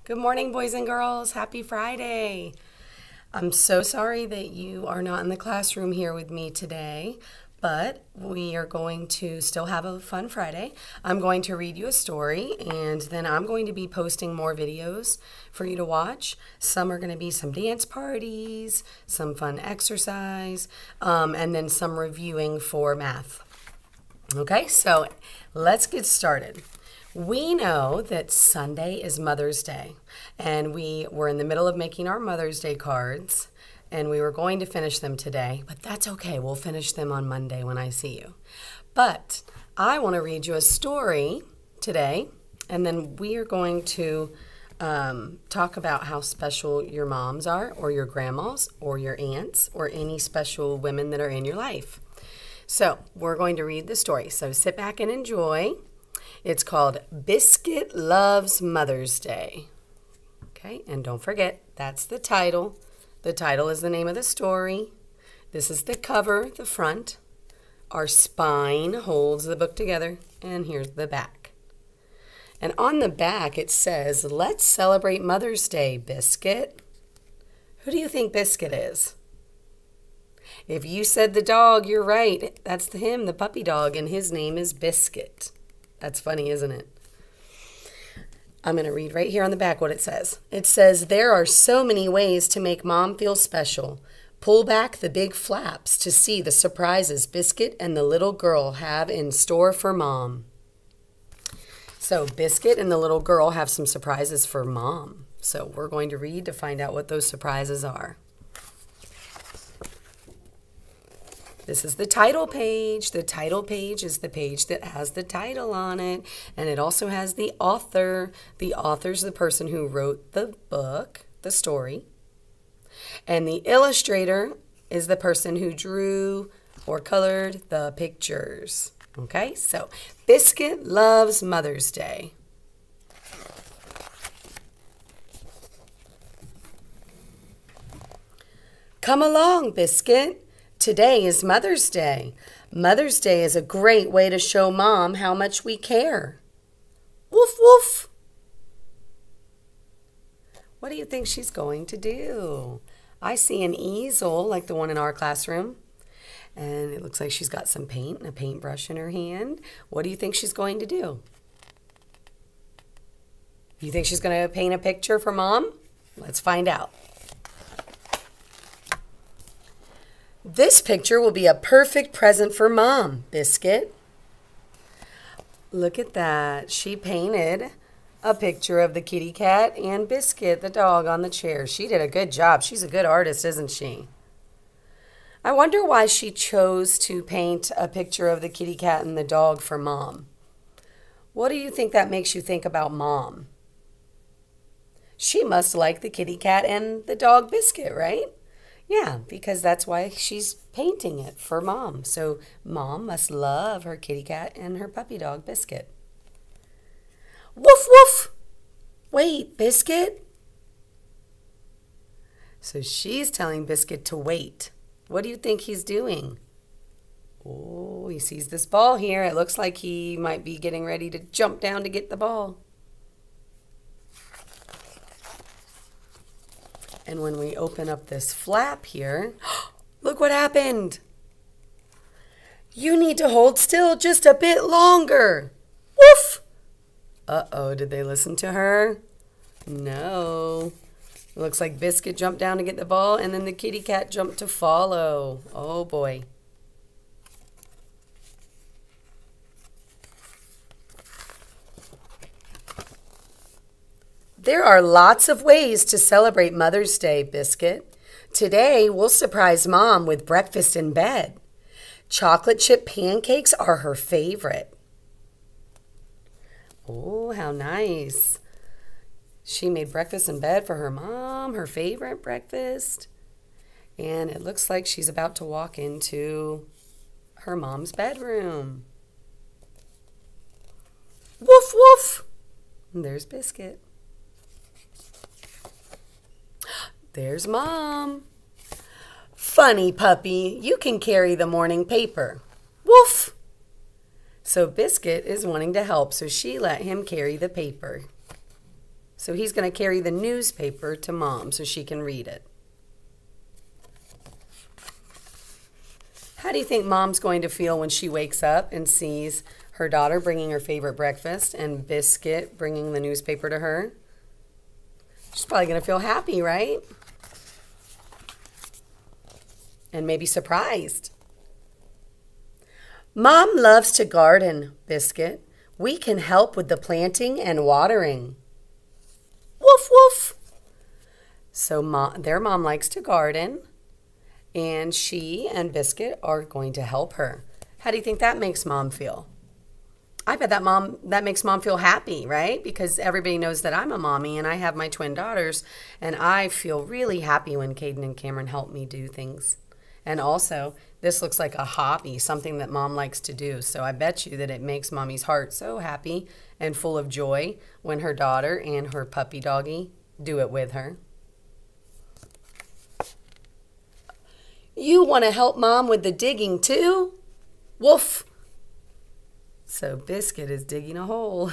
Good morning, boys and girls. Happy Friday. I'm so sorry that you are not in the classroom here with me today, but we are going to still have a fun Friday. I'm going to read you a story, and then I'm going to be posting more videos for you to watch. Some are going to be some dance parties, some fun exercise, and then some reviewing for math. Okay, so let's get started. We know that Sunday is Mother's Day, and we were in the middle of making our Mother's Day cards, and we were going to finish them today, but that's okay. We'll finish them on Monday when I see you. But I want to read you a story today, and then we are going to talk about how special your moms are, or your grandmas, or your aunts, or any special women that are in your life. So we're going to read the story, so sit back and enjoy. It's called Biscuit Loves Mother's Day. Okay, and don't forget, that's the title. The title is the name of the story. This is the cover, the front. Our spine holds the book together, and here's the back. And on the back it says, "Let's celebrate Mother's Day, Biscuit." Who do you think Biscuit is? If you said the dog, you're right. That's him, the puppy dog, and his name is Biscuit. That's funny, isn't it? I'm going to read right here on the back what it says. It says, "There are so many ways to make Mom feel special. Pull back the big flaps to see the surprises Biscuit and the little girl have in store for Mom." So Biscuit and the little girl have some surprises for Mom. So we're going to read to find out what those surprises are. This is the title page. The title page is the page that has the title on it, and it also has the author. The author's the person who wrote the book, the story, and the illustrator is the person who drew or colored the pictures. Okay, so Biscuit loves Mother's Day. Come along, Biscuit. Today is Mother's Day. Mother's Day is a great way to show Mom how much we care. Woof, woof. What do you think she's going to do? I see an easel like the one in our classroom, and it looks like she's got some paint and a paintbrush in her hand. What do you think she's going to do? You think she's going to paint a picture for Mom? Let's find out. This picture will be a perfect present for Mom, Biscuit. Look at that. She painted a picture of the kitty cat and Biscuit, the dog, on the chair. She did a good job. She's a good artist, isn't she? I wonder why she chose to paint a picture of the kitty cat and the dog for Mom. What do you think that makes you think about Mom? She must like the kitty cat and the dog Biscuit, right? Yeah, because that's why she's painting it for Mom. So Mom must love her kitty cat and her puppy dog, Biscuit. Woof, woof. Wait, Biscuit. So she's telling Biscuit to wait. What do you think he's doing? Oh, he sees this ball here. It looks like he might be getting ready to jump down to get the ball. And when we open up this flap here, look what happened. You need to hold still just a bit longer. Woof! Uh-oh, did they listen to her? No. It looks like Biscuit jumped down to get the ball, and then the kitty cat jumped to follow. Oh, boy. There are lots of ways to celebrate Mother's Day, Biscuit. Today, we'll surprise Mom with breakfast in bed. Chocolate chip pancakes are her favorite. Oh, how nice. She made breakfast in bed for her mom, her favorite breakfast. And it looks like she's about to walk into her mom's bedroom. Woof, woof. And there's Biscuit. There's Mom. Funny puppy, you can carry the morning paper. Woof. So Biscuit is wanting to help, so she let him carry the paper. So he's going to carry the newspaper to Mom so she can read it. How do you think Mom's going to feel when she wakes up and sees her daughter bringing her favorite breakfast and Biscuit bringing the newspaper to her? She's probably going to feel happy, right? And maybe surprised. Mom loves to garden, Biscuit. We can help with the planting and watering. Woof, woof. So their mom likes to garden, and she and Biscuit are going to help her. How do you think that makes Mom feel? I bet that makes Mom feel happy, right? Because everybody knows that I'm a mommy and I have my twin daughters, and I feel really happy when Caden and Cameron help me do things. And also, this looks like a hobby, something that Mom likes to do. So I bet you that it makes Mommy's heart so happy and full of joy when her daughter and her puppy doggy do it with her. You want to help Mom with the digging too? Woof. So Biscuit is digging a hole.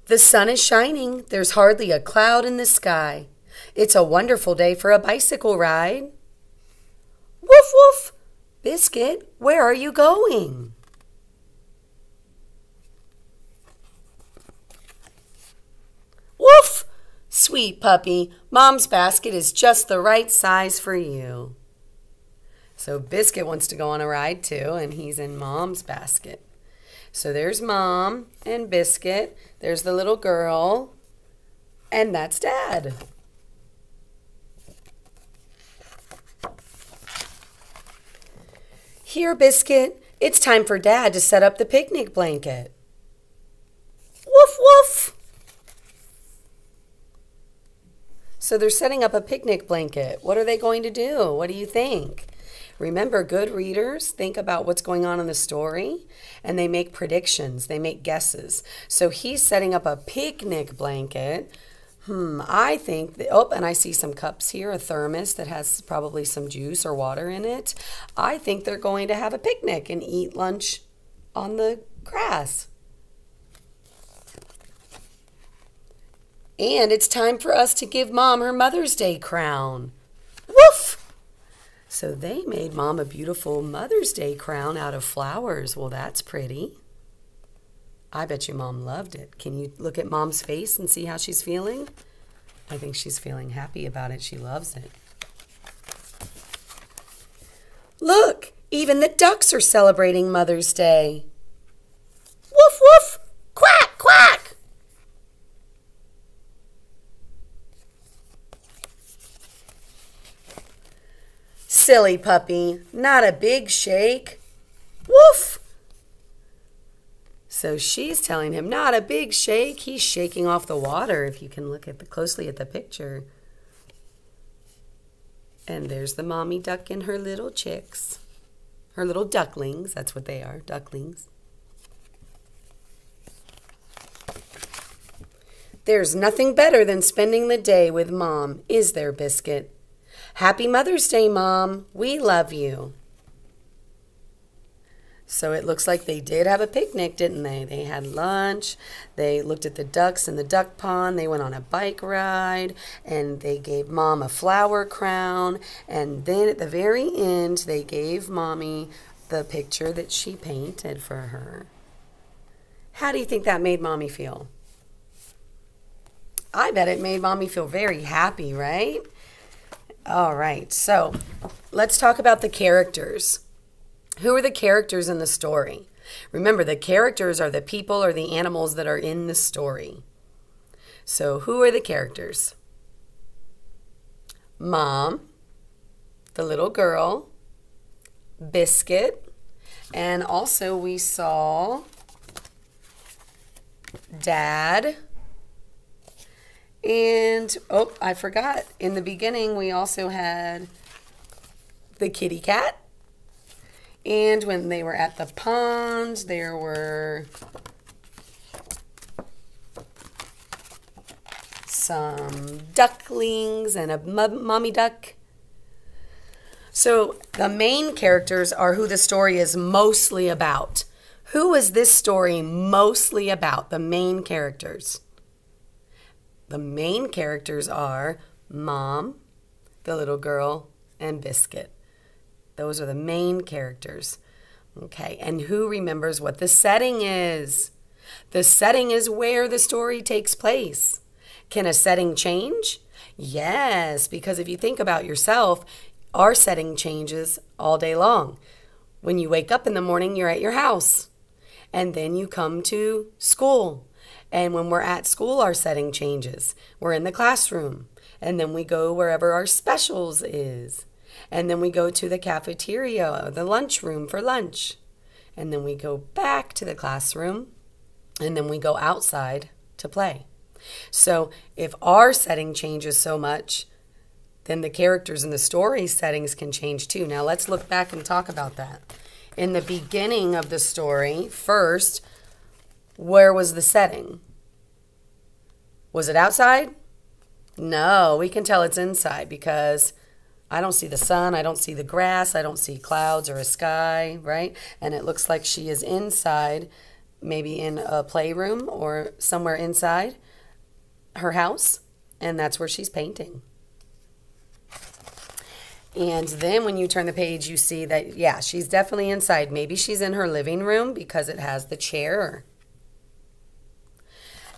The sun is shining. There's hardly a cloud in the sky. It's a wonderful day for a bicycle ride. Woof, woof. Biscuit, where are you going? Woof. Sweet puppy, Mom's basket is just the right size for you. So Biscuit wants to go on a ride too, and he's in Mom's basket. So there's Mom and Biscuit. There's the little girl. And that's Dad. Here, Biscuit. It's time for Dad to set up the picnic blanket. Woof, woof. So they're setting up a picnic blanket. What are they going to do? What do you think? Remember, good readers think about what's going on in the story, and they make predictions. They make guesses. So he's setting up a picnic blanket. I think that, oh, and I see some cups here, a thermos that has probably some juice or water in it. I think they're going to have a picnic and eat lunch on the grass. And it's time for us to give Mom her Mother's Day crown. Woof! So they made Mom a beautiful Mother's Day crown out of flowers. Well, that's pretty. I bet you Mom loved it. Can you look at Mom's face and see how she's feeling? I think she's feeling happy about it. She loves it. Look, even the ducks are celebrating Mother's Day. Woof, woof, quack, quack. Silly puppy, not a big shake. Woof. So she's telling him, not a big shake. He's shaking off the water, if you can look closely at the picture. And there's the mommy duck and her little chicks. Her little ducklings, that's what they are, ducklings. There's nothing better than spending the day with Mom, is there, Biscuit? Happy Mother's Day, Mom. We love you. So it looks like they did have a picnic, didn't they? They had lunch. They looked at the ducks in the duck pond. They went on a bike ride. And they gave Mom a flower crown. And then at the very end, they gave Mommy the picture that she painted for her. How do you think that made Mommy feel? I bet it made Mommy feel very happy, right? All right, so let's talk about the characters. Who are the characters in the story? Remember, the characters are the people or the animals that are in the story. So who are the characters? Mom, the little girl, Biscuit, and also we saw Dad. And, oh, I forgot. In the beginning, we also had the kitty cat. And when they were at the pond, there were some ducklings and a mommy duck. So the main characters are who the story is mostly about. Who is this story mostly about? The main characters. The main characters are Mom, the little girl, and Biscuit. Those are the main characters. Okay, and who remembers what the setting is? The setting is where the story takes place. Can a setting change? Yes, because if you think about yourself, our setting changes all day long. When you wake up in the morning, you're at your house. And then you come to school. And when we're at school, our setting changes. We're in the classroom. And then we go wherever our specials is. And then we go to the cafeteria, the lunchroom for lunch. And then we go back to the classroom. And then we go outside to play. So if our setting changes so much, then the characters in the story settings can change too. Now let's look back and talk about that. In the beginning of the story, first, where was the setting? Was it outside? No, we can tell it's inside because I don't see the sun, I don't see the grass, I don't see clouds or a sky, right? And it looks like she is inside, maybe in a playroom or somewhere inside her house, and that's where she's painting. And then when you turn the page, you see that, yeah, she's definitely inside. Maybe she's in her living room because it has the chair.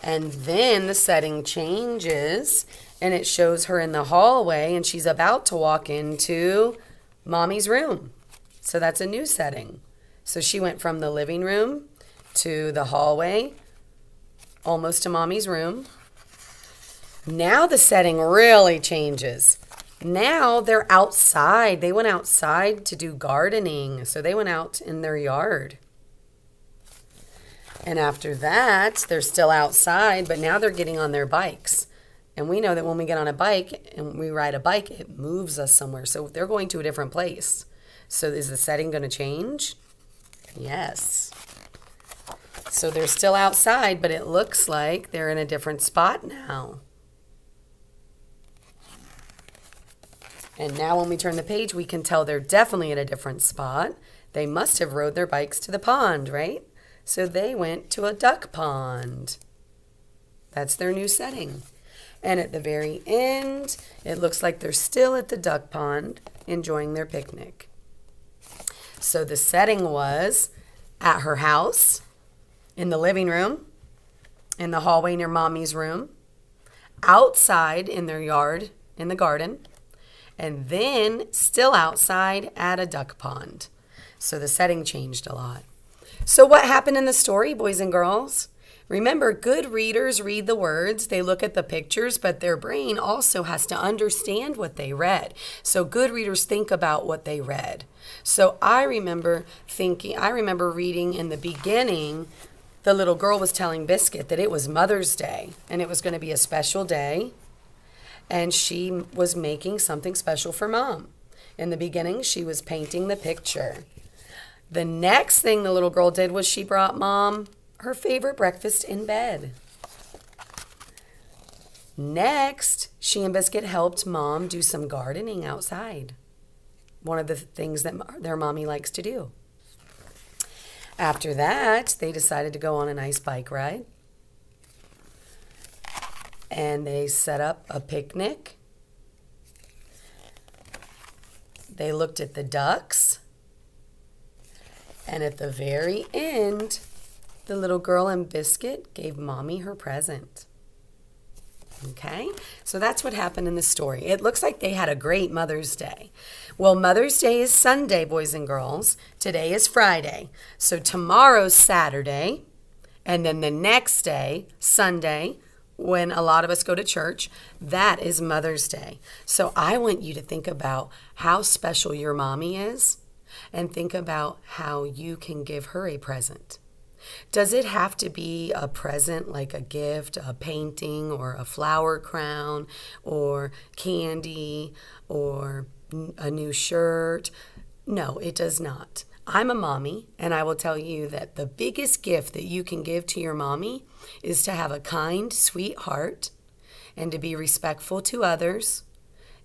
And then the setting changes, and it shows her in the hallway, and she's about to walk into Mommy's room. So that's a new setting. So she went from the living room to the hallway, almost to Mommy's room. Now the setting really changes. Now they're outside. They went outside to do gardening. So they went out in their yard. And after that, they're still outside, but now they're getting on their bikes. And we know that when we get on a bike and we ride a bike, it moves us somewhere. So they're going to a different place. So is the setting going to change? Yes. So they're still outside, but it looks like they're in a different spot now. And now when we turn the page, we can tell they're definitely in a different spot. They must have rode their bikes to the pond, right? So they went to a duck pond. That's their new setting. And at the very end, it looks like they're still at the duck pond enjoying their picnic. So the setting was at her house, in the living room, in the hallway near Mommy's room, outside in their yard, in the garden, and then still outside at a duck pond. So the setting changed a lot. So what happened in the story, boys and girls? Remember, good readers read the words, they look at the pictures, but their brain also has to understand what they read. So good readers think about what they read. So I remember reading in the beginning, the little girl was telling Biscuit that it was Mother's Day, and it was going to be a special day. And she was making something special for Mom. In the beginning, she was painting the picture. The next thing the little girl did was she brought Mom her favorite breakfast in bed. Next, she and Biscuit helped Mom do some gardening outside. One of the things that their mommy likes to do. After that, they decided to go on a nice bike ride. And they set up a picnic. They looked at the ducks. And at the very end, the little girl and Biscuit gave Mommy her present. Okay, so that's what happened in the story. It looks like they had a great Mother's Day. Well, Mother's Day is Sunday, boys and girls. Today is Friday. So tomorrow's Saturday. And then the next day, Sunday, when a lot of us go to church, that is Mother's Day. So I want you to think about how special your mommy is and think about how you can give her a present. Does it have to be a present like a gift, a painting, or a flower crown, or candy, or a new shirt? No, it does not. I'm a mommy, and I will tell you that the biggest gift that you can give to your mommy is to have a kind, sweet heart and to be respectful to others,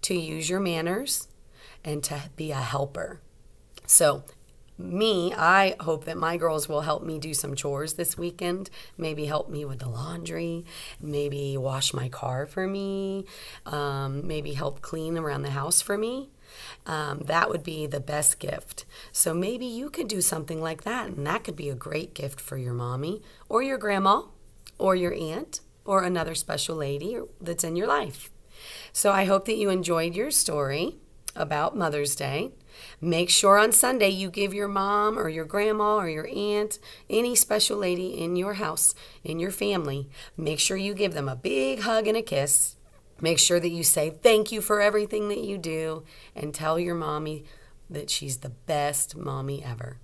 to use your manners, and to be a helper. So I hope that my girls will help me do some chores this weekend. Maybe help me with the laundry, maybe wash my car for me, maybe help clean around the house for me. That would be the best gift. So maybe you could do something like that, and that could be a great gift for your mommy or your grandma or your aunt or another special lady that's in your life. So I hope that you enjoyed your story about Mother's Day. Make sure on Sunday you give your mom or your grandma or your aunt, any special lady in your house, in your family, make sure you give them a big hug and a kiss. Make sure that you say thank you for everything that you do, and tell your mommy that she's the best mommy ever.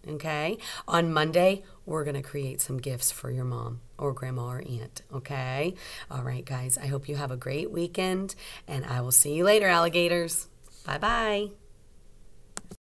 Okay? On Monday, we're going to create some gifts for your mom or grandma or aunt. Okay? All right, guys. I hope you have a great weekend, and I will see you later, alligators. Bye-bye.